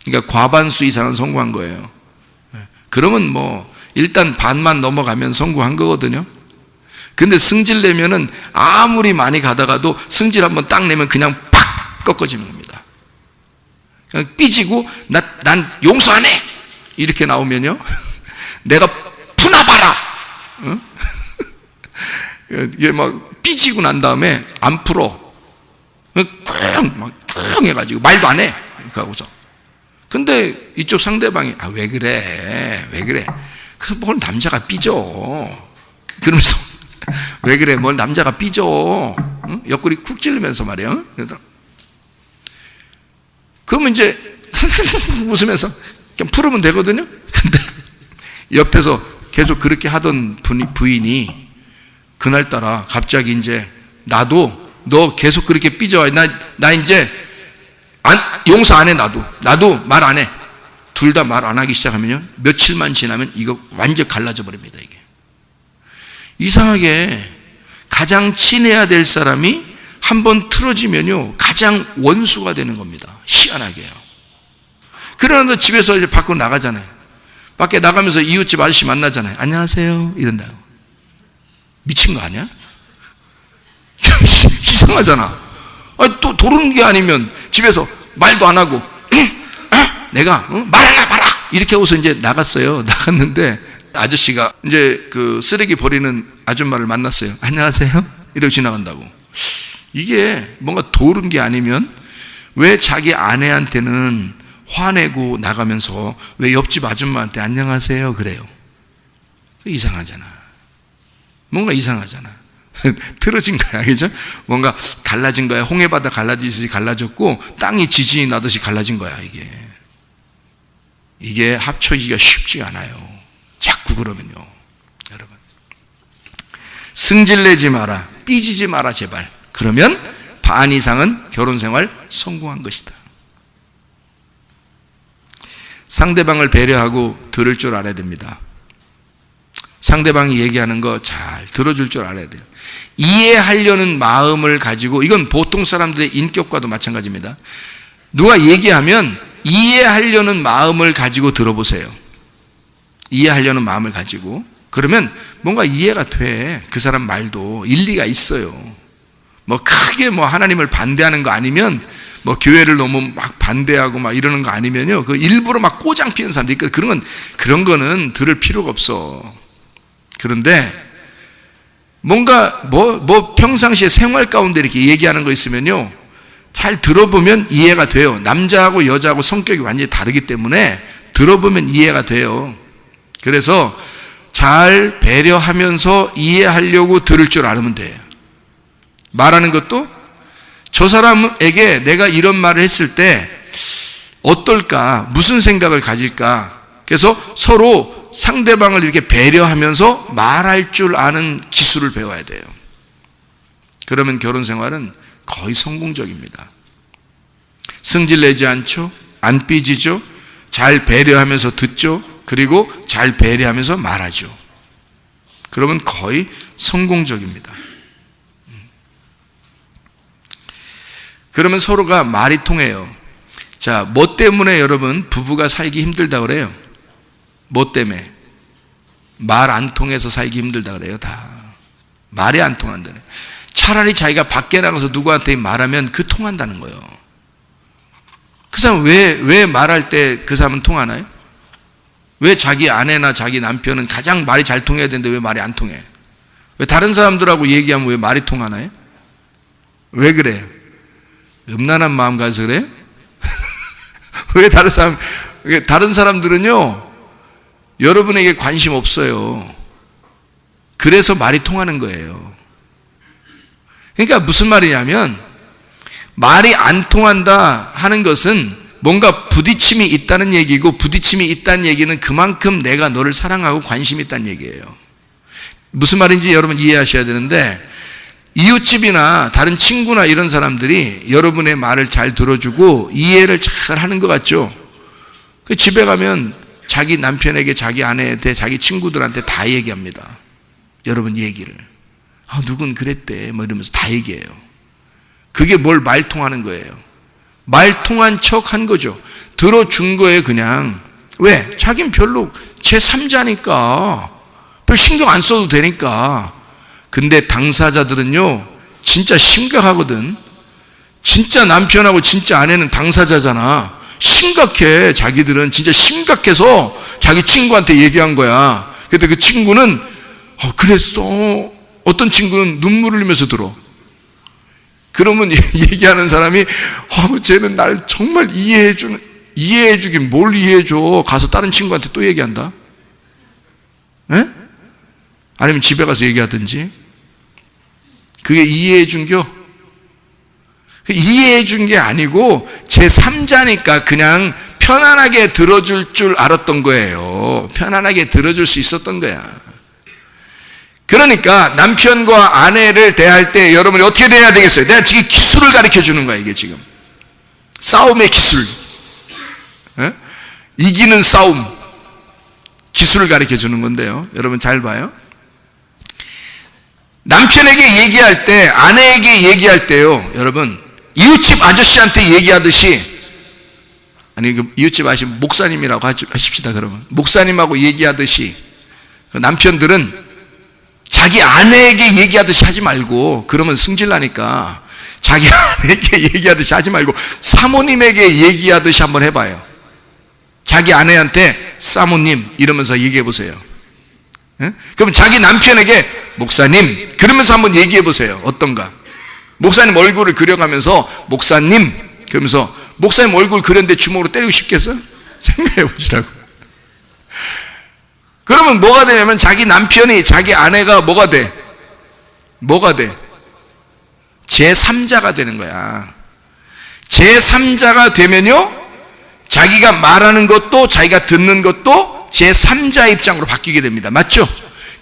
그러니까 과반수 이상은 성공한 거예요. 그러면 뭐 일단 반만 넘어가면 성공한 거거든요. 근데 승질내면은 아무리 많이 가다가도 승질 한번 딱 내면 그냥 팍 꺾어지는 겁니다. 그냥 삐지고 난 용서 안 해! 이렇게 나오면요, 내가 푸나봐라! 응? 이게 막 삐지고 난 다음에 안 풀어. 끙 해가지고 말도 안 해. 이렇게 하고서. 근데 이쪽 상대방이 왜 그래? 왜 그래? 뭘 남자가 삐져? 그러면서 왜 그래? 뭘 남자가 삐져? 응? 옆구리 쿡 찌르면서 말이야. 그러면 이제 웃으면서 그냥 풀으면 되거든요. 근데 옆에서 계속 그렇게 하던 부인이 그날따라 갑자기 이제 나도 너 계속 그렇게 삐져. 나 이제 용서 안 해. 나도 말 안 해. 둘 다 말 안 하기 시작하면요, 며칠만 지나면 이거 완전 갈라져 버립니다. 이게 이상하게 가장 친해야 될 사람이 한번 틀어지면요, 가장 원수가 되는 겁니다. 희한하게요. 그러나 집에서 이제 밖으로 나가잖아요. 밖에 나가면서 이웃집 아저씨 만나잖아요. 안녕하세요 이런다고. 미친 거 아니야? 이상하잖아. 또 도르는 게 아니면 집에서 말도 안 하고 내가 말하나 봐라 이렇게 하고서 이제 나갔어요. 나갔는데 아저씨가 이제 그 쓰레기 버리는 아줌마를 만났어요. 안녕하세요 이러고 지나간다고. 이게 뭔가 도른 게 아니면 왜 자기 아내한테는 화내고 나가면서 왜 옆집 아줌마한테 안녕하세요 그래요? 이상하잖아. 뭔가 이상하잖아. 틀어진 거야, 그죠? 뭔가 갈라진 거야. 홍해바다 갈라지듯이 갈라졌고 땅이 지진이 나듯이 갈라진 거야. 이게 합쳐지기가 쉽지가 않아요. 자꾸 그러면요, 여러분. 승질내지 마라, 삐지지 마라 제발. 그러면 반 이상은 결혼생활 성공한 것이다. 상대방을 배려하고 들을 줄 알아야 됩니다. 상대방이 얘기하는 거 잘 들어줄 줄 알아야 돼요. 이해하려는 마음을 가지고, 이건 보통 사람들의 인격과도 마찬가지입니다. 누가 얘기하면 이해하려는 마음을 가지고 들어보세요. 이해하려는 마음을 가지고. 그러면 뭔가 이해가 돼. 그 사람 말도 일리가 있어요. 뭐 크게 뭐 하나님을 반대하는 거 아니면, 뭐 교회를 너무 막 반대하고 막 이러는 거 아니면요, 그 일부러 막 꼬장 피우는 사람들 있거든. 그런 거는 들을 필요가 없어. 그런데 뭔가 뭐 평상시에 생활 가운데 이렇게 얘기하는 거 있으면요, 잘 들어보면 이해가 돼요. 남자하고 여자하고 성격이 완전히 다르기 때문에 들어보면 이해가 돼요. 그래서 잘 배려하면서 이해하려고 들을 줄 알면 돼요. 말하는 것도 저 사람에게 내가 이런 말을 했을 때 어떨까, 무슨 생각을 가질까. 그래서 서로 상대방을 이렇게 배려하면서 말할 줄 아는 기술을 배워야 돼요. 그러면 결혼 생활은 거의 성공적입니다. 승질내지 않죠, 안 삐지죠, 잘 배려하면서 듣죠, 그리고 잘 배려하면서 말하죠. 그러면 거의 성공적입니다. 그러면 서로가 말이 통해요. 자, 뭐 때문에 여러분 부부가 살기 힘들다 그래요? 뭐 때문에? 말 안 통해서 살기 힘들다 그래요. 다 말이 안 통한다네. 차라리 자기가 밖에 나가서 누구한테 말하면 그 통한다는 거예요. 그 사람 왜 말할 때 그 사람은 통하나요? 왜 자기 아내나 자기 남편은 가장 말이 잘 통해야 되는데 왜 말이 안 통해? 왜 다른 사람들하고 얘기하면 왜 말이 통하나요? 왜 그래요? 음란한 마음 가서 그래요? 왜 다른 사람들은요, 여러분에게 관심 없어요. 그래서 말이 통하는 거예요. 그러니까 무슨 말이냐면, 말이 안 통한다 하는 것은 뭔가 부딪힘이 있다는 얘기고, 부딪힘이 있다는 얘기는 그만큼 내가 너를 사랑하고 관심이 있다는 얘기예요. 무슨 말인지 여러분 이해하셔야 되는데, 이웃집이나 다른 친구나 이런 사람들이 여러분의 말을 잘 들어주고 이해를 잘 하는 것 같죠? 집에 가면 자기 남편에게, 자기 아내한테, 자기 친구들한테 다 얘기합니다. 여러분 얘기를. 누군 그랬대 뭐 이러면서 다 얘기해요. 그게 뭘 말통하는 거예요. 말통한 척 한 거죠. 들어준 거예요. 그냥. 왜? 자긴 별로 제3자니까 별 신경 안 써도 되니까. 근데 당사자들은요 진짜 심각하거든. 진짜 남편하고 진짜 아내는 당사자잖아. 심각해. 자기들은 진짜 심각해서 자기 친구한테 얘기한 거야. 근데 그 친구는 그랬어. 어떤 친구는 눈물을 흘리면서 들어. 그러면 얘기하는 사람이 쟤는 날 정말 이해해주긴 뭘 이해해줘. 가서 다른 친구한테 또 얘기한다. 에? 아니면 집에 가서 얘기하든지. 그게 이해해준겨? 이해해준 게 아니고 제3자니까 그냥 편안하게 들어줄 줄 알았던 거예요. 편안하게 들어줄 수 있었던 거야. 그러니까 남편과 아내를 대할 때 여러분이 어떻게 대해야 되겠어요? 내가 지금 기술을 가르쳐 주는 거야. 이게 지금 싸움의 기술, 이기는 싸움 기술을 가르쳐 주는 건데요. 여러분 잘 봐요. 남편에게 얘기할 때, 아내에게 얘기할 때요, 여러분 이웃집 아저씨한테 얘기하듯이, 아니 이웃집 아저씨 목사님이라고 하십시다. 그러면 목사님하고 얘기하듯이 남편들은 자기 아내에게 얘기하듯이 하지 말고, 그러면 승질나니까 자기 아내에게 얘기하듯이 하지 말고 사모님에게 얘기하듯이 한번 해봐요. 자기 아내한테 사모님 이러면서 얘기해 보세요. 그럼 자기 남편에게 목사님 그러면서 한번 얘기해 보세요. 어떤가? 목사님 얼굴을 그려가면서 목사님 그러면서, 목사님 얼굴 그렸는데 주먹으로 때리고 싶겠어요? 생각해 보시라고. 그러면 뭐가 되냐면 자기 남편이, 자기 아내가 뭐가 돼? 제3자가 되는 거야. 제3자가 되면요, 자기가 말하는 것도 자기가 듣는 것도 제3자의 입장으로 바뀌게 됩니다. 맞죠?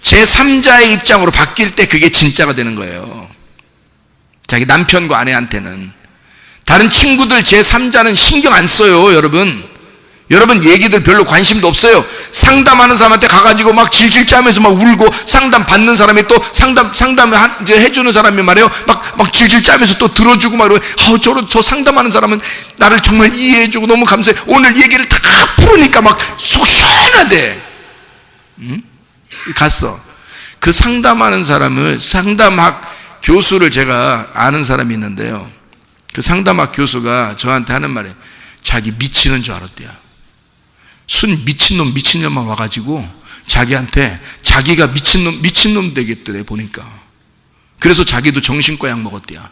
제3자의 입장으로 바뀔 때 그게 진짜가 되는 거예요. 자기 남편과 아내한테는. 다른 친구들 제3자는 신경 안 써요. 여러분 얘기들 별로 관심도 없어요. 상담하는 사람한테 가가지고 막 질질 짜면서 막 울고, 상담 받는 사람이 또 상담 이제 해주는 사람이 말이에요. 막 질질 짜면서 또 들어주고 막 이러고, 저 상담하는 사람은 나를 정말 이해해주고 너무 감사해. 오늘 얘기를 다 풀으니까 막 속 시원하대. 갔어. 그 상담하는 사람을, 상담학 교수를 제가 아는 사람이 있는데요. 그 상담학 교수가 저한테 하는 말이에요. 자기 미치는 줄 알았대요. 순 미친놈 미친년만 와가지고 자기한테 자기가 미친놈 되겠더래 보니까. 그래서 자기도 정신과 약 먹었대요.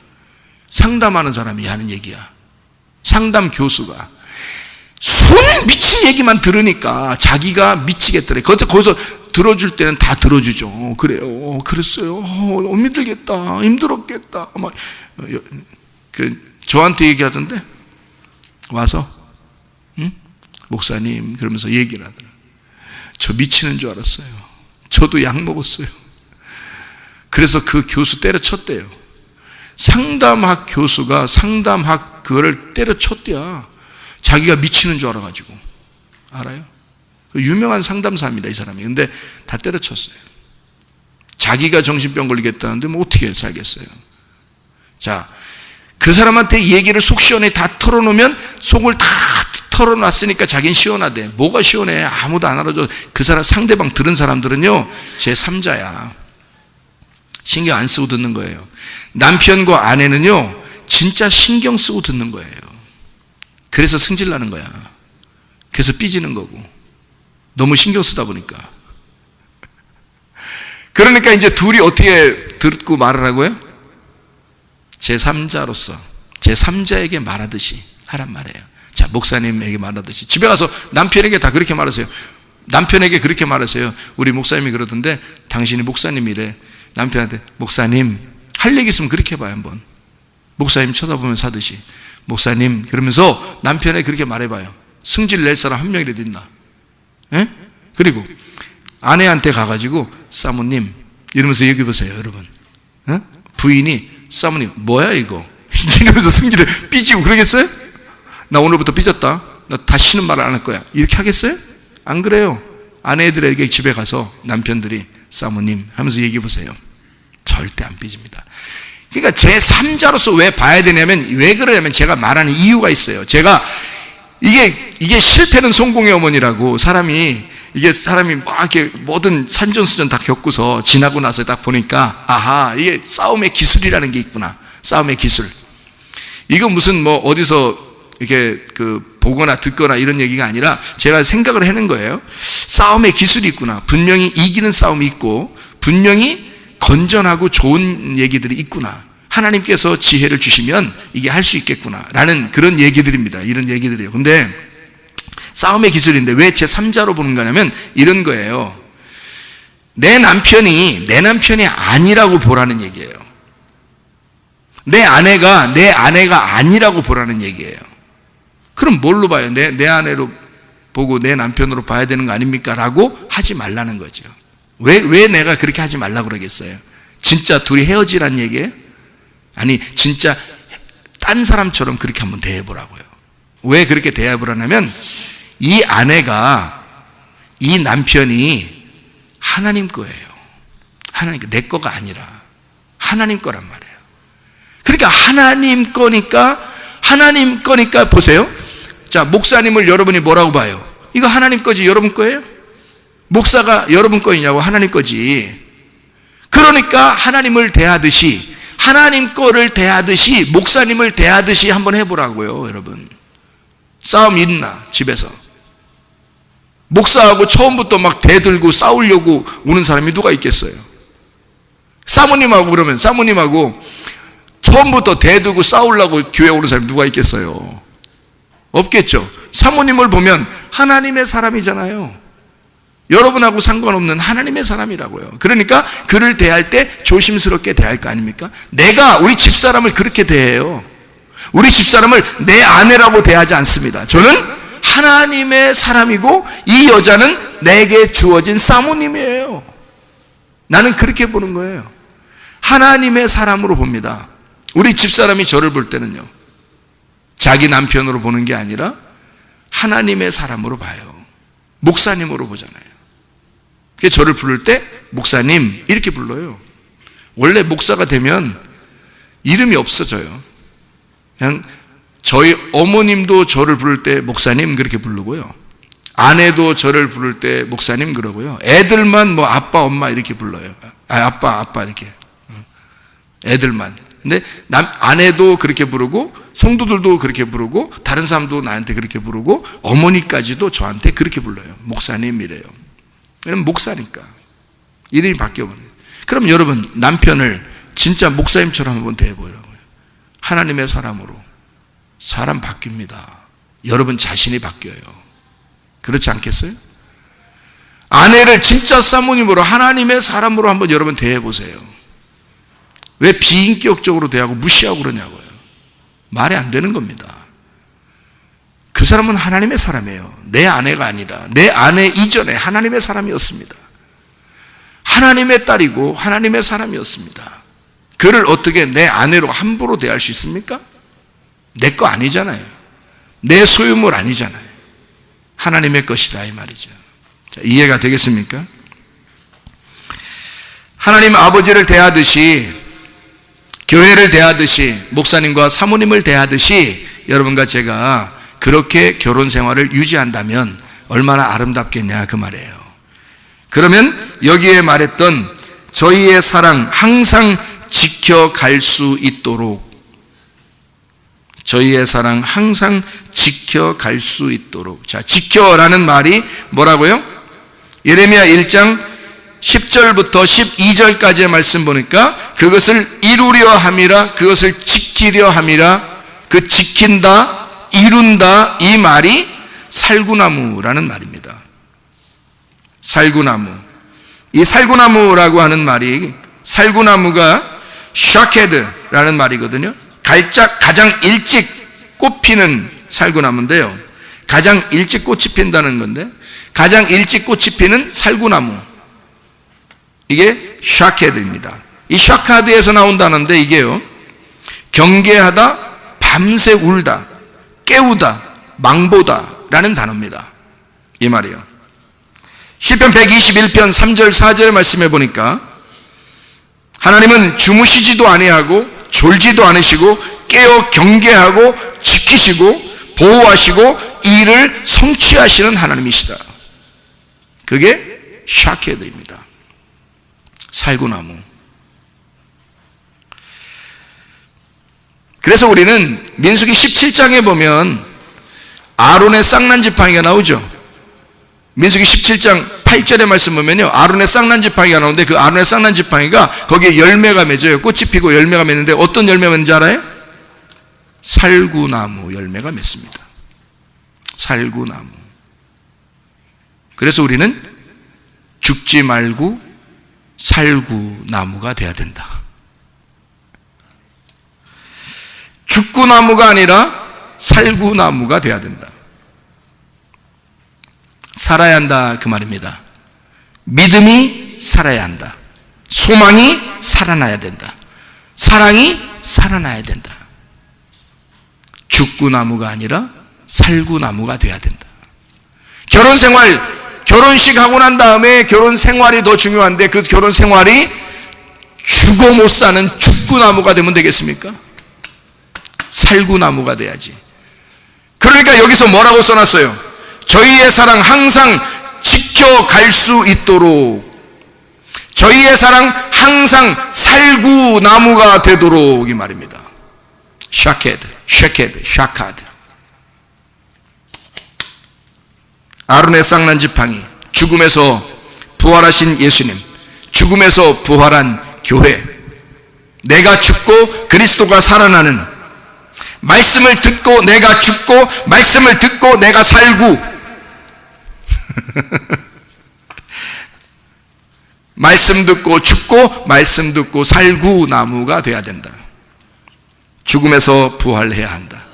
상담하는 사람이 하는 얘기야. 상담 교수가 순 미친 얘기만 들으니까 자기가 미치겠더래. 거기서 들어줄 때는 다 들어주죠. 그래요, 그랬어요, 힘들겠다, 힘들었겠다 막 저한테 얘기하던데, 와서 목사님 그러면서 얘기를 하더라고요. 저 미치는 줄 알았어요. 저도 약 먹었어요. 그래서 그 교수 때려쳤대요. 상담학 교수가 상담학 그거를 때려쳤대요. 자기가 미치는 줄 알아가지고. 알아요? 유명한 상담사입니다, 이 사람이. 근데 다 때려쳤어요. 자기가 정신병 걸리겠다는데 뭐 어떻게 살겠어요. 자, 그 사람한테 얘기를 속 시원히 다 털어놓으면, 속을 다 털어놨으니까 자기는 시원하대. 뭐가 시원해? 아무도 안 알아줘. 그 사람, 상대방 들은 사람들은요 제3자야. 신경 안 쓰고 듣는 거예요. 남편과 아내는요 진짜 신경 쓰고 듣는 거예요. 그래서 승질 나는 거야. 그래서 삐지는 거고, 너무 신경 쓰다 보니까. 그러니까 이제 둘이 어떻게 듣고 말을 하고요? 제3자로서 제3자에게 말하듯이 하란 말이에요. 자, 목사님에게 말하듯이. 집에 가서 남편에게 다 그렇게 말하세요. 남편에게 그렇게 말하세요. 우리 목사님이 그러던데, 당신이 목사님이래. 남편한테 목사님, 할 얘기 있으면 그렇게 해봐요 한번. 목사님 쳐다보면서 하듯이. 목사님, 그러면서 남편에 그렇게 말해봐요. 승질 낼 사람 한 명이라도 있나? 예? 그리고 아내한테 가가지고 사모님 이러면서 얘기해 보세요, 여러분. 예? 부인이 사모님 뭐야 이거? 이러면서 승질을 삐지고 그러겠어요? 나 오늘부터 삐졌다. 나 다시는 말 안 할 거야. 이렇게 하겠어요? 안 그래요. 아내들에게 집에 가서 남편들이 사모님 하면서 얘기해 보세요. 절대 안 삐집니다. 그러니까 제 3자로서 왜 봐야 되냐면, 왜 그러냐면 제가 말하는 이유가 있어요. 제가 이게 실패는 성공의 어머니라고, 사람이 막 이렇게 모든 산전수전 다 겪고서 지나고 나서 딱 보니까, 아하, 이게 싸움의 기술이라는 게 있구나. 싸움의 기술. 이거 무슨 뭐 어디서 이렇게 보거나 듣거나 이런 얘기가 아니라 제가 생각을 해낸 거예요. 싸움의 기술이 있구나. 분명히 이기는 싸움이 있고, 분명히 건전하고 좋은 얘기들이 있구나. 하나님께서 지혜를 주시면 이게 할 수 있겠구나 라는 그런 얘기들입니다. 이런 얘기들이에요. 근데 싸움의 기술인데 왜 제 3자로 보는 거냐면 이런 거예요. 내 남편이 아니라고 보라는 얘기예요. 내 아내가 아니라고 보라는 얘기예요. 그럼 뭘로 봐요? 내 아내로 보고 내 남편으로 봐야 되는 거 아닙니까? 라고 하지 말라는 거죠. 왜 내가 그렇게 하지 말라고 그러겠어요? 진짜 둘이 헤어지란 얘기예요? 아니, 진짜 딴 사람처럼 그렇게 한번 대해보라고요. 왜 그렇게 대해보라냐면, 이 아내가, 이 남편이 하나님 거예요. 내 거가 아니라 하나님 거란 말이에요. 그러니까 하나님 거니까 보세요. 자, 목사님을 여러분이 뭐라고 봐요? 이거 하나님 거지 여러분 거예요? 목사가 여러분 거이냐고? 하나님 거지. 그러니까 하나님을 대하듯이, 하나님 거를 대하듯이, 목사님을 대하듯이 한번 해보라고요, 여러분. 싸움 있나, 집에서? 목사하고 처음부터 막 대들고 싸우려고 오는 사람이 누가 있겠어요? 사모님하고 처음부터 대들고 싸우려고 교회 오는 사람이 누가 있겠어요? 없겠죠. 사모님을 보면 하나님의 사람이잖아요. 여러분하고 상관없는 하나님의 사람이라고요. 그러니까 그를 대할 때 조심스럽게 대할 거 아닙니까? 내가 우리 집사람을 그렇게 대해요. 우리 집사람을 내 아내라고 대하지 않습니다. 저는 하나님의 사람이고 이 여자는 내게 주어진 사모님이에요. 나는 그렇게 보는 거예요. 하나님의 사람으로 봅니다. 우리 집사람이 저를 볼 때는요, 자기 남편으로 보는 게 아니라 하나님의 사람으로 봐요. 목사님으로 보잖아요. 그래서 저를 부를 때 목사님 이렇게 불러요. 원래 목사가 되면 이름이 없어져요. 그냥 저희 어머님도 저를 부를 때 목사님 그렇게 부르고요, 아내도 저를 부를 때 목사님 그러고요, 애들만 뭐 아빠 엄마 이렇게 불러요. 아빠 이렇게, 애들만. 근데 아내도 그렇게 부르고 성도들도 그렇게 부르고 다른 사람도 나한테 그렇게 부르고 어머니까지도 저한테 그렇게 불러요. 목사님이래요. 왜냐면 목사니까 이름이 바뀌어버려요. 그럼 여러분, 남편을 진짜 목사님처럼 한번 대해보라고요. 하나님의 사람으로. 사람 바뀝니다. 여러분 자신이 바뀌어요. 그렇지 않겠어요? 아내를 진짜 사모님으로, 하나님의 사람으로 한번 여러분 대해보세요. 왜 비인격적으로 대하고 무시하고 그러냐고요. 말이 안 되는 겁니다. 그 사람은 하나님의 사람이에요. 내 아내가 아니라, 내 아내 이전에 하나님의 사람이었습니다. 하나님의 딸이고 하나님의 사람이었습니다. 그를 어떻게 내 아내로 함부로 대할 수 있습니까? 내 거 아니잖아요. 내 소유물 아니잖아요. 하나님의 것이다 이 말이죠. 자, 이해가 되겠습니까? 하나님 아버지를 대하듯이, 교회를 대하듯이, 목사님과 사모님을 대하듯이 여러분과 제가 그렇게 결혼 생활을 유지한다면 얼마나 아름답겠냐 그 말이에요. 그러면 여기에 말했던 저희의 사랑 항상 지켜갈 수 있도록, 저희의 사랑 항상 지켜갈 수 있도록. 자, 지켜라는 말이 뭐라고요? 예레미야 1장 10절부터 12절까지의 말씀 보니까 그것을 이루려 함이라, 그것을 지키려 함이라, 그 지킨다, 이룬다 이 말이 살구나무라는 말입니다. 살구나무. 이 살구나무라고 하는 말이, 살구나무가 샤케드라는 말이거든요. 가장 일찍 꽃 피는 살구나무인데요. 가장 일찍 꽃이 핀다는 건데, 가장 일찍 꽃이 피는 살구나무, 이게 샤케드입니다. 이 샤카드에서 나온다는데, 이게요, 경계하다, 밤새 울다, 깨우다, 망보다 라는 단어입니다. 이 말이요. 시편 121편 3절 4절의 말씀해 보니까 하나님은 주무시지도 아니하고 졸지도 않으시고 깨어 경계하고 지키시고 보호하시고 일을 성취하시는 하나님이시다. 그게 샤케드입니다. 살구나무. 그래서 우리는 민수기 17장에 보면 아론의 쌍난 지팡이가 나오죠. 민수기 17장 8절의 말씀 보면요, 아론의 쌍난 지팡이가 나오는데, 그 아론의 쌍난 지팡이가 거기에 열매가 맺어요. 꽃이 피고 열매가 맺는데 어떤 열매가 맺는지 알아요? 살구나무 열매가 맺습니다. 살구나무. 그래서 우리는 죽지 말고 살구나무가 돼야 된다. 죽구나무가 아니라 살구나무가 돼야 된다. 살아야 한다, 그 말입니다. 믿음이 살아야 한다. 소망이 살아나야 된다. 사랑이 살아나야 된다. 죽구나무가 아니라 살구나무가 돼야 된다. 결혼 생활, 결혼식 하고 난 다음에 결혼 생활이 더 중요한데, 그 결혼 생활이 죽어 못 사는 죽구나무가 되면 되겠습니까? 살구나무가 돼야지. 그러니까 여기서 뭐라고 써놨어요? 저희의 사랑 항상 지켜갈 수 있도록, 저희의 사랑 항상 살구나무가 되도록, 이 말입니다. 샤케드, 쉐케드, 샤카드. 아론의 쌍난 지팡이, 죽음에서 부활하신 예수님, 죽음에서 부활한 교회, 내가 죽고 그리스도가 살아나는, 말씀을 듣고 내가 죽고 말씀을 듣고 내가 살고 말씀 듣고 죽고 말씀 듣고 살구 나무가 돼야 된다. 죽음에서 부활해야 한다.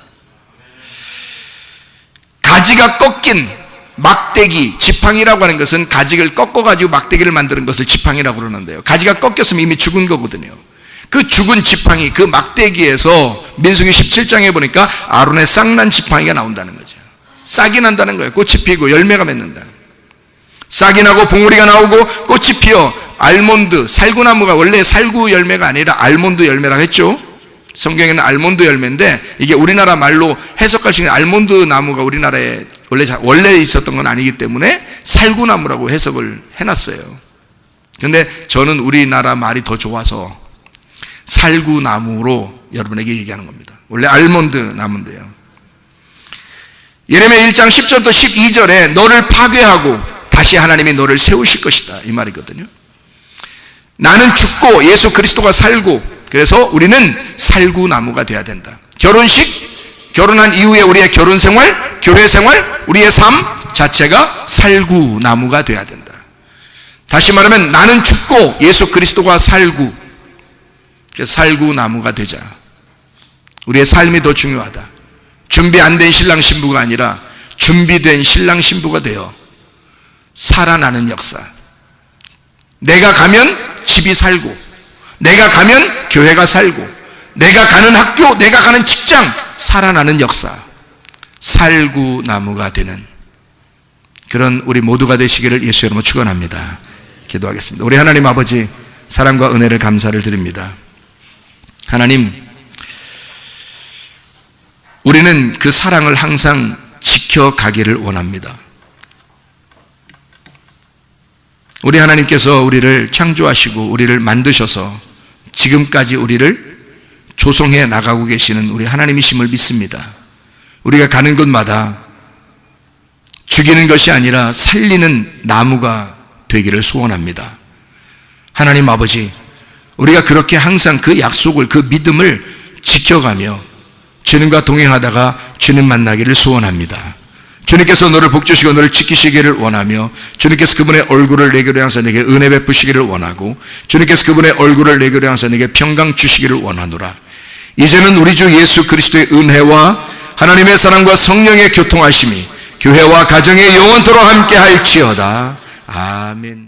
가지가 꺾인 막대기, 지팡이라고 하는 것은 가지를 꺾어가지고 막대기를 만드는 것을 지팡이라고 그러는데요, 가지가 꺾였으면 이미 죽은 거거든요. 그 죽은 지팡이, 그 막대기에서 민수기 17장에 보니까 아론의 쌍난 지팡이가 나온다는 거죠. 싹이 난다는 거예요. 꽃이 피고 열매가 맺는다. 싹이 나고 봉우리가 나오고 꽃이 피어 알몬드, 살구나무가 원래 살구 열매가 아니라 알몬드 열매라고 했죠. 성경에는 알몬드 열매인데, 이게 우리나라 말로 해석할 수 있는 알몬드 나무가 우리나라에 원래 있었던 건 아니기 때문에 살구나무라고 해석을 해놨어요. 그런데 저는 우리나라 말이 더 좋아서 살구나무로 여러분에게 얘기하는 겁니다. 원래 알몬드 나무인데요. 예레미야 1장 10절부터 12절에 너를 파괴하고 다시 하나님이 너를 세우실 것이다, 이 말이거든요. 나는 죽고 예수 그리스도가 살고, 그래서 우리는 살구나무가 돼야 된다. 결혼식, 결혼한 이후에 우리의 결혼 생활, 교회 생활, 우리의 삶 자체가 살구나무가 돼야 된다. 다시 말하면 나는 죽고 예수 그리스도가 살고, 그래서 살구나무가 되자. 우리의 삶이 더 중요하다. 준비 안 된 신랑 신부가 아니라 준비된 신랑 신부가 되어 살아나는 역사. 내가 가면 집이 살고, 내가 가면 교회가 살고, 내가 가는 학교, 내가 가는 직장, 살아나는 역사. 살구나무가 되는 그런 우리 모두가 되시기를 예수 이름으로 축원합니다. 기도하겠습니다. 우리 하나님 아버지, 사랑과 은혜를 감사를 드립니다. 하나님, 우리는 그 사랑을 항상 지켜가기를 원합니다. 우리 하나님께서 우리를 창조하시고 우리를 만드셔서 지금까지 우리를 조성해 나가고 계시는 우리 하나님이심을 믿습니다. 우리가 가는 곳마다 죽이는 것이 아니라 살리는 나무가 되기를 소원합니다. 하나님 아버지, 우리가 그렇게 항상 그 약속을, 그 믿음을 지켜가며 주님과 동행하다가 주님 만나기를 소원합니다. 주님께서 너를 복주시고 너를 지키시기를 원하며, 주님께서 그분의 얼굴을 내게로 향해서 내게 은혜 베푸시기를 원하고, 주님께서 그분의 얼굴을 내게로 향해서 내게 평강 주시기를 원하노라. 이제는 우리 주 예수 그리스도의 은혜와 하나님의 사랑과 성령의 교통하심이 교회와 가정에 영원토록 함께 할지어다. 아멘.